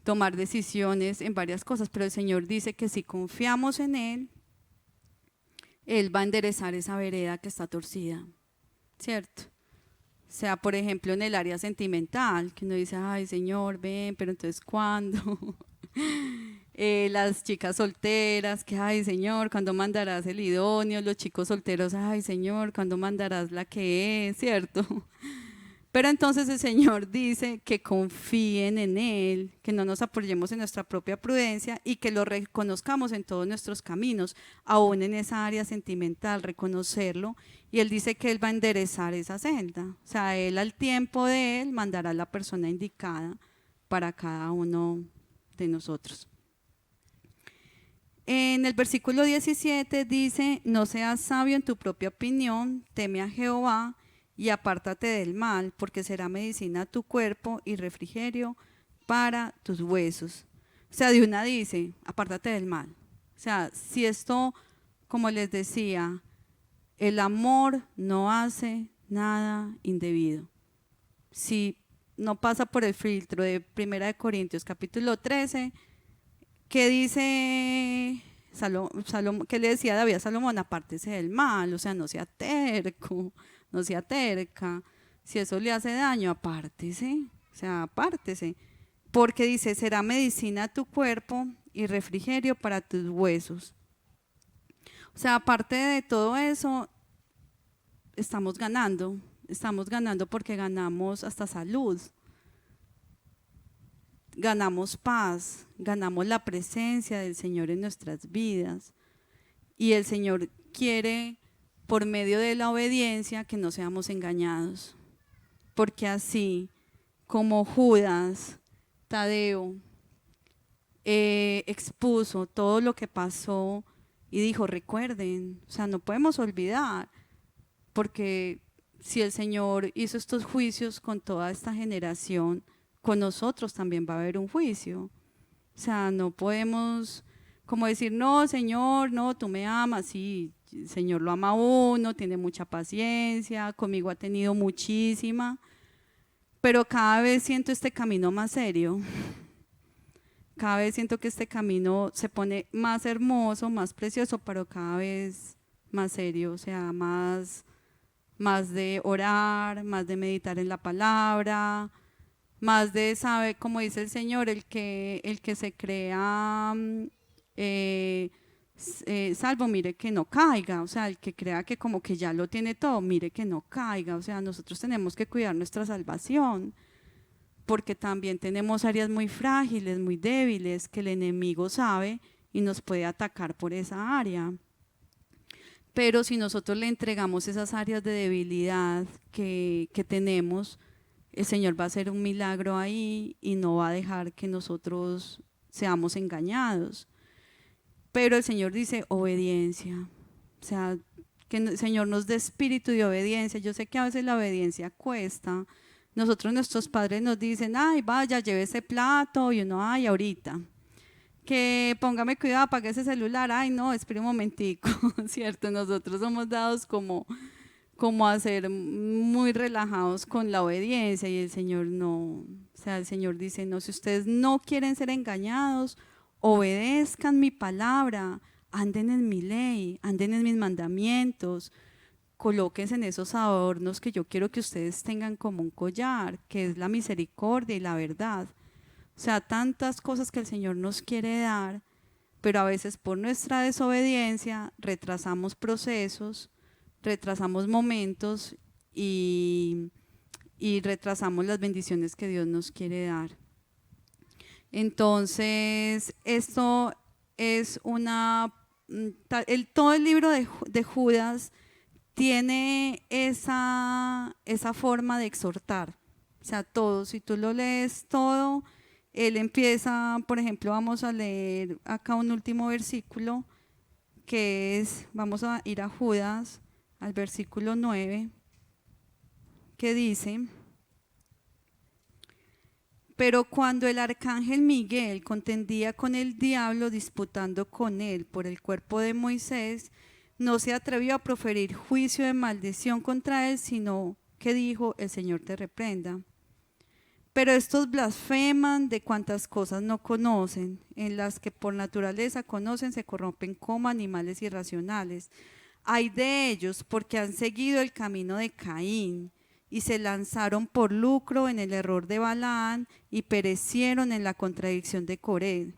Speaker 1: tomar decisiones en varias cosas, pero el Señor dice que si confiamos en Él, Él va a enderezar esa vereda que está torcida, ¿cierto? O sea, por ejemplo, en el área sentimental, que uno dice, ay, Señor, ven, pero entonces, ¿cuándo? Las chicas solteras, que, ay, Señor, ¿cuándo mandarás el idóneo? Los chicos solteros, ay, Señor, ¿cuándo mandarás la que es? ¿Cierto? Pero entonces el Señor dice que confíen en Él, que no nos apoyemos en nuestra propia prudencia y que lo reconozcamos en todos nuestros caminos, aún en esa área sentimental, reconocerlo. Y Él dice que Él va a enderezar esa senda. O sea, Él al tiempo de Él mandará a la persona indicada para cada uno de nosotros. En el versículo 17 dice, no seas sabio en tu propia opinión, teme a Jehová y apártate del mal, porque será medicina a tu cuerpo y refrigerio para tus huesos. O sea, de una dice, apártate del mal. O sea, si esto, como les decía, el amor no hace nada indebido. Si no pasa por el filtro de 1 Corintios capítulo 13, que dice que le decía David a Salomón, apártese del mal, o sea, no sea terco, no sea terca, si eso le hace daño, apártese, o sea, apártese, porque dice, será medicina a tu cuerpo y refrigerio para tus huesos. O sea, aparte de todo eso, estamos ganando porque ganamos hasta salud, ganamos paz, ganamos la presencia del Señor en nuestras vidas, y el Señor quiere, por medio de la obediencia, que no seamos engañados, porque así como Judas Tadeo expuso todo lo que pasó y dijo, recuerden, o sea, no podemos olvidar, porque si el Señor hizo estos juicios con toda esta generación, con nosotros también va a haber un juicio. O sea, no podemos como decir, no, Señor, no, tú me amas. Sí, el Señor lo ama a uno, tiene mucha paciencia, conmigo ha tenido muchísima, pero cada vez siento este camino más serio. Cada vez siento que este camino se pone más hermoso, más precioso, pero cada vez más serio, o sea, más de orar, más de meditar en la palabra, más de sabe, como dice el Señor, el que se crea salvo, mire que no caiga, o sea, el que crea que como que ya lo tiene todo, mire que no caiga, o sea, nosotros tenemos que cuidar nuestra salvación, porque también tenemos áreas muy frágiles, muy débiles, que el enemigo sabe y nos puede atacar por esa área. Pero si nosotros le entregamos esas áreas de debilidad que tenemos, el Señor va a hacer un milagro ahí y no va a dejar que nosotros seamos engañados. Pero el Señor dice obediencia, o sea, que el Señor nos dé espíritu de obediencia. Yo sé que a veces la obediencia cuesta. Nosotros, nuestros padres nos dicen, ay, vaya, lleve ese plato, y uno, ay, ahorita. Que póngame cuidado, apague ese celular, ay, no, espere un momentico, ¿cierto? Nosotros somos dados como a ser muy relajados con la obediencia y el Señor no, o sea, el Señor dice, no, si ustedes no quieren ser engañados, obedezcan mi palabra, anden en mi ley, anden en mis mandamientos, colóquense en esos adornos que yo quiero que ustedes tengan como un collar, que es la misericordia y la verdad. O sea, tantas cosas que el Señor nos quiere dar, pero a veces por nuestra desobediencia retrasamos procesos, retrasamos momentos y, y retrasamos las bendiciones que Dios nos quiere dar. Entonces, esto es todo el libro de Judas tiene esa forma de exhortar. O sea, todo, si tú lo lees todo, él empieza, por ejemplo, vamos a leer acá un último versículo, que es, vamos a ir a Judas, al versículo 9, que dice: pero cuando el arcángel Miguel contendía con el diablo disputando con él por el cuerpo de Moisés, no se atrevió a proferir juicio de maldición contra él, sino que dijo: el Señor te reprenda. Pero estos blasfeman de cuantas cosas no conocen, en las que por naturaleza conocen se corrompen como animales irracionales. Ay de ellos, porque han seguido el camino de Caín y se lanzaron por lucro en el error de Balaán y perecieron en la contradicción de Coré.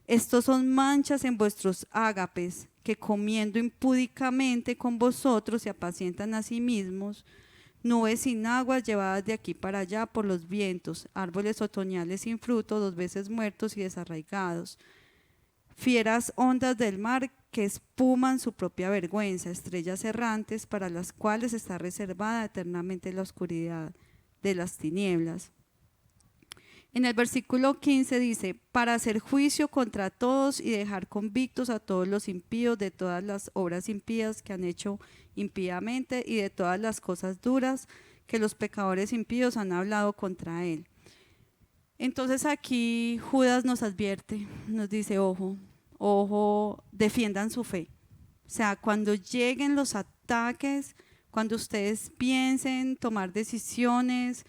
Speaker 1: Estos son manchas en vuestros ágapes, que comiendo impúdicamente con vosotros se apacientan a sí mismos. Nubes sin aguas llevadas de aquí para allá por los vientos, árboles otoñales sin fruto, 2 veces muertos y desarraigados. Fieras ondas del mar que espuman su propia vergüenza, estrellas errantes para las cuales está reservada eternamente la oscuridad de las tinieblas. En el versículo 15 dice: para hacer juicio contra todos y dejar convictos a todos los impíos de todas las obras impías que han hecho impíamente y de todas las cosas duras que los pecadores impíos han hablado contra él. Entonces aquí Judas nos advierte, nos dice: ojo, ojo, defiendan su fe. O sea, cuando lleguen los ataques, cuando ustedes piensen tomar decisiones,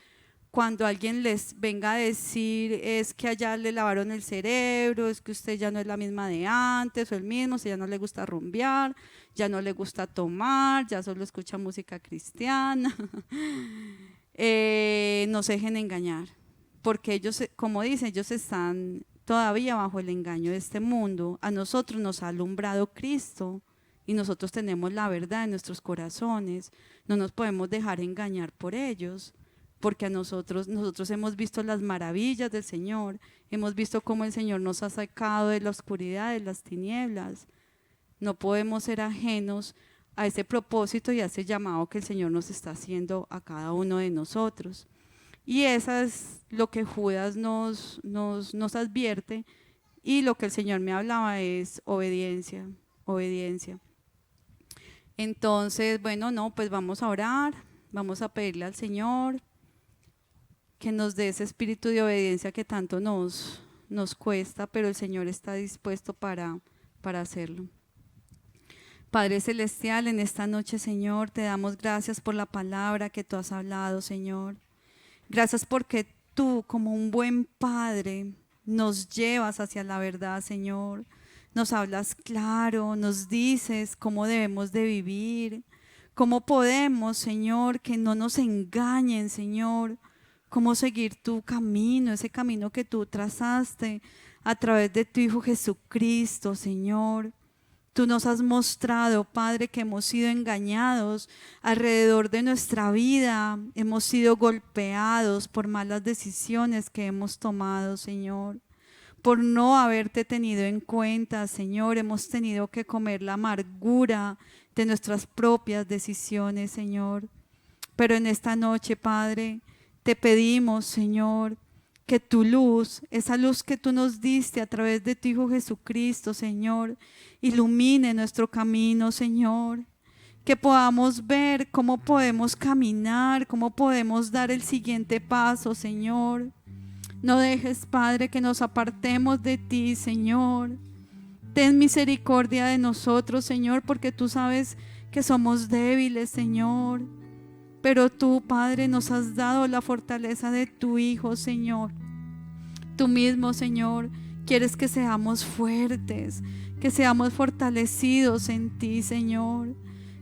Speaker 1: cuando alguien les venga a decir es que allá le lavaron el cerebro, es que usted ya no es la misma de antes o el mismo, si ya no le gusta rumbear, ya no le gusta tomar, ya solo escucha música cristiana, no se dejen engañar, porque ellos, como dicen, ellos están todavía bajo el engaño de este mundo. A nosotros nos ha alumbrado Cristo y nosotros tenemos la verdad en nuestros corazones, no nos podemos dejar engañar por ellos, porque a nosotros hemos visto las maravillas del Señor, hemos visto cómo el Señor nos ha sacado de la oscuridad, de las tinieblas. No podemos ser ajenos a ese propósito y a ese llamado que el Señor nos está haciendo a cada uno de nosotros. Y eso es lo que Judas nos advierte, y lo que el Señor me hablaba es obediencia, obediencia. Entonces, bueno, no, pues vamos a orar, vamos a pedirle al Señor que nos dé ese espíritu de obediencia que tanto nos cuesta, pero el Señor está dispuesto para hacerlo. Padre Celestial, en esta noche, Señor, te damos gracias por la palabra que tú has hablado, Señor. Gracias porque tú, como un buen Padre, nos llevas hacia la verdad, Señor. Nos hablas claro, nos dices cómo debemos de vivir, cómo podemos, Señor, que no nos engañen, Señor. cómo seguir tu camino, ese camino que tú trazaste a través de tu Hijo Jesucristo, Señor. Tú nos has mostrado, Padre, que hemos sido engañados alrededor de nuestra vida, hemos sido golpeados por malas decisiones que hemos tomado, Señor. Por no haberte tenido en cuenta, Señor, hemos tenido que comer la amargura de nuestras propias decisiones, Señor. Pero en esta noche, Padre, te pedimos, Señor, que tu luz, esa luz que tú nos diste a través de tu Hijo Jesucristo, Señor, ilumine nuestro camino, Señor. Que podamos ver cómo podemos caminar, cómo podemos dar el siguiente paso, Señor. No dejes, Padre, que nos apartemos de ti, Señor. Ten misericordia de nosotros, Señor, porque tú sabes que somos débiles, Señor. Pero tú, Padre, nos has dado la fortaleza de tu Hijo, Señor. Tú mismo, Señor, quieres que seamos fuertes, que seamos fortalecidos en ti, Señor.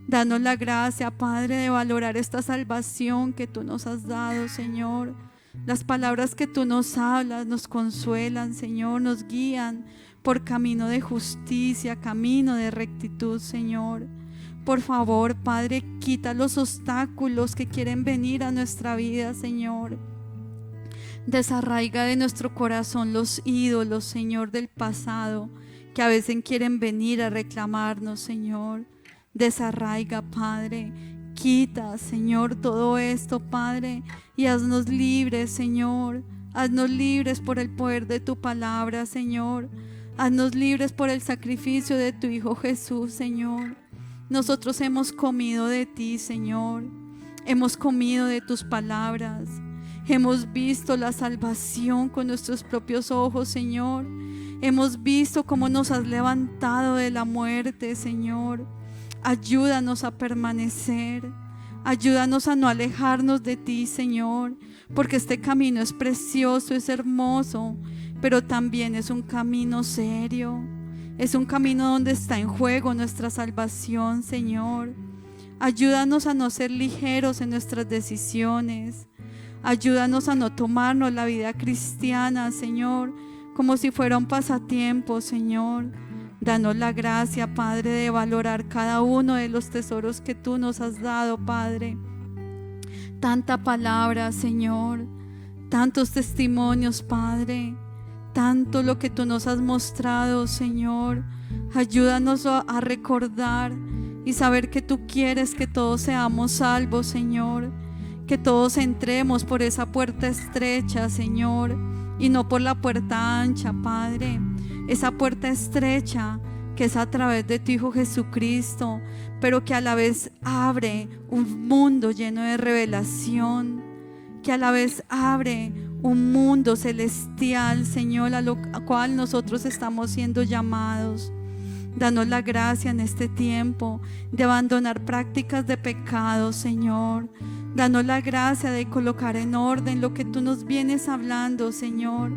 Speaker 1: Danos la gracia, Padre, de valorar esta salvación que tú nos has dado, Señor. Las palabras que tú nos hablas nos consuelan, Señor, nos guían por camino de justicia, camino de rectitud, Señor. Por favor, Padre, quita los obstáculos que quieren venir a nuestra vida, Señor. Desarraiga de nuestro corazón los ídolos, Señor, del pasado, que a veces quieren venir a reclamarnos, Señor. Desarraiga, Padre. Quita, Señor, todo esto, Padre, y haznos libres, Señor. Haznos libres por el poder de tu palabra, Señor. Haznos libres por el sacrificio de tu Hijo Jesús, Señor. Nosotros hemos comido de ti, Señor. Hemos comido de tus palabras. Hemos visto la salvación con nuestros propios ojos, Señor. Hemos visto cómo nos has levantado de la muerte, Señor. Ayúdanos a permanecer. Ayúdanos a no alejarnos de ti, Señor, porque este camino es precioso, es hermoso, pero también es un camino serio. Es un camino donde está en juego nuestra salvación, Señor. Ayúdanos a no ser ligeros en nuestras decisiones. Ayúdanos a no tomarnos la vida cristiana, Señor, como si fuera un pasatiempo, Señor. Danos la gracia, Padre, de valorar cada uno de los tesoros que tú nos has dado, Padre. Tanta palabra, Señor. Tantos testimonios, Padre. Tanto lo que tú nos has mostrado, Señor. Ayúdanos a recordar y saber que tú quieres que todos seamos salvos, Señor. Que todos entremos por esa puerta estrecha, Señor, y no por la puerta ancha, Padre. Esa puerta estrecha que es a través de tu Hijo Jesucristo, pero que a la vez abre un mundo lleno de revelación, que a la vez abre un mundo celestial, Señor, a cual nosotros estamos siendo llamados. Danos la gracia en este tiempo de abandonar prácticas de pecado, Señor. Danos la gracia de colocar en orden lo que tú nos vienes hablando, Señor.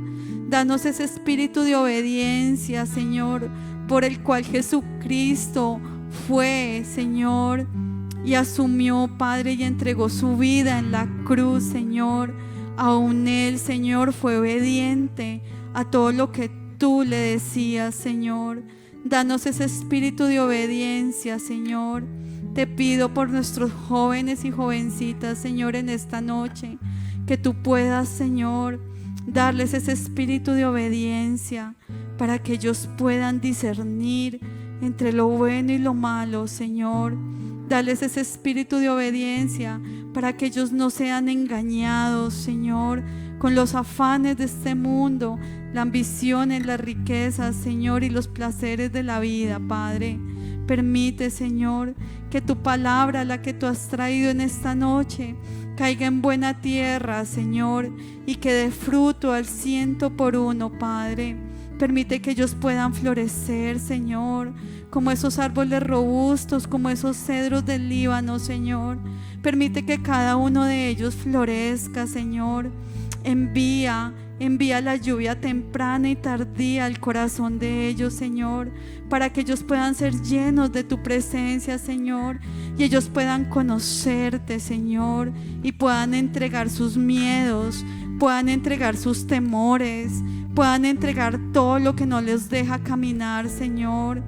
Speaker 1: Danos ese espíritu de obediencia, Señor, por el cual Jesucristo fue, Señor, y asumió, Padre, y entregó su vida en la cruz, Señor. Aún Él, Señor, fue obediente a todo lo que tú le decías, Señor. Danos ese espíritu de obediencia, Señor. Te pido por nuestros jóvenes y jovencitas, Señor, en esta noche, que tú puedas, Señor, darles ese espíritu de obediencia para que ellos puedan discernir entre lo bueno y lo malo, Señor. Darles ese espíritu de obediencia para que ellos no sean engañados, Señor, con los afanes de este mundo, la ambición en las riquezas, Señor, y los placeres de la vida, Padre. Permite, Señor, que tu palabra, la que tú has traído en esta noche, caiga en buena tierra, Señor, y que dé fruto al 100 por 1, Padre. Permite que ellos puedan florecer, Señor, como esos árboles robustos, como esos cedros del Líbano, Señor. Permite que cada uno de ellos florezca, Señor. Envía la lluvia temprana y tardía al corazón de ellos, Señor, para que ellos puedan ser llenos de tu presencia, Señor, y ellos puedan conocerte, Señor, y puedan entregar sus miedos, puedan entregar sus temores, puedan entregar todo lo que no les deja caminar, Señor.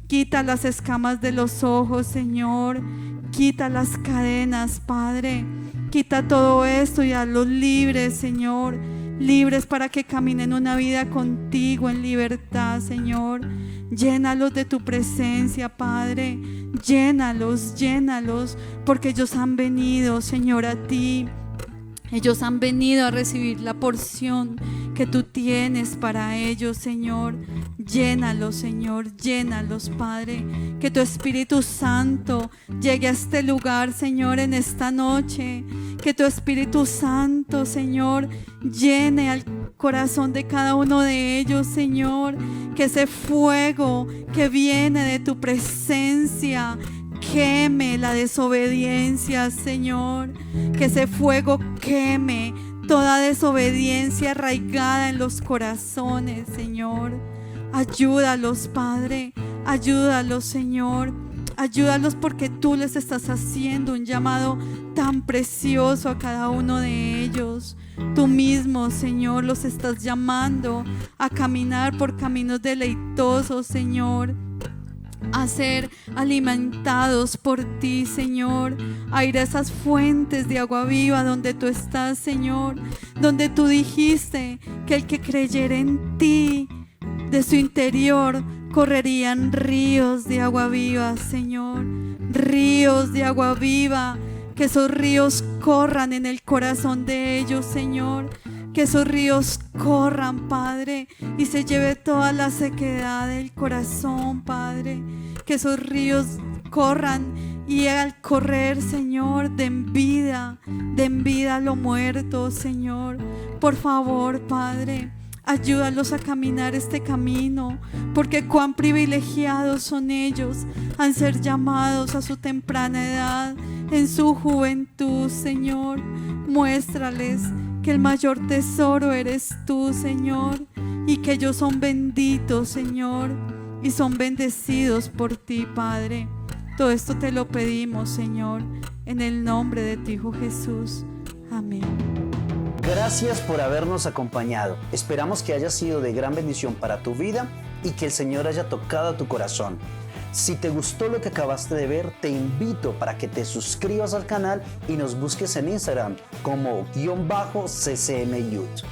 Speaker 1: Quita las escamas de los ojos, Señor. Quita las cadenas, Padre. Quita todo esto y hazlos libres, Señor. Libres para que caminen una vida contigo en libertad, Señor. Llénalos de tu presencia, Padre. Llénalos, porque ellos han venido, Señor, a ti. Ellos han venido a recibir la porción que tú tienes para ellos, Señor. Llénalos, Señor, llénalos, Padre. Que tu Espíritu Santo llegue a este lugar, Señor, en esta noche. Que tu Espíritu Santo, Señor, llene al corazón de cada uno de ellos, Señor. Que ese fuego que viene de tu presencia queme la desobediencia, Señor. Que ese fuego queme toda desobediencia arraigada en los corazones, Señor. Ayúdalos, Padre. Ayúdalos, Señor. Ayúdalos porque tú les estás haciendo un llamado tan precioso a cada uno de ellos. Tú mismo, Señor, los estás llamando a caminar por caminos deleitosos, Señor. A ser alimentados por ti, Señor, a ir a esas fuentes de agua viva donde tú estás, Señor, donde tú dijiste que el que creyera en ti, de su interior correrían ríos de agua viva, Señor, ríos de agua viva. Que esos ríos corran en el corazón de ellos, Señor. Que esos ríos corran, Padre, y se lleve toda la sequedad del corazón, Padre. Que esos ríos corran y al correr, Señor, den vida a lo muerto, Señor. Por favor, Padre, ayúdalos a caminar este camino, porque cuán privilegiados son ellos al ser llamados a su temprana edad, en su juventud, Señor. Muéstrales que el mayor tesoro eres tú, Señor, y que ellos son benditos, Señor, y son bendecidos por ti, Padre. Todo esto te lo pedimos, Señor, en el nombre de tu Hijo Jesús. Amén.
Speaker 2: Gracias por habernos acompañado. Esperamos que haya sido de gran bendición para tu vida y que el Señor haya tocado tu corazón. Si te gustó lo que acabaste de ver, te invito para que te suscribas al canal y nos busques en Instagram como _ccmyouth.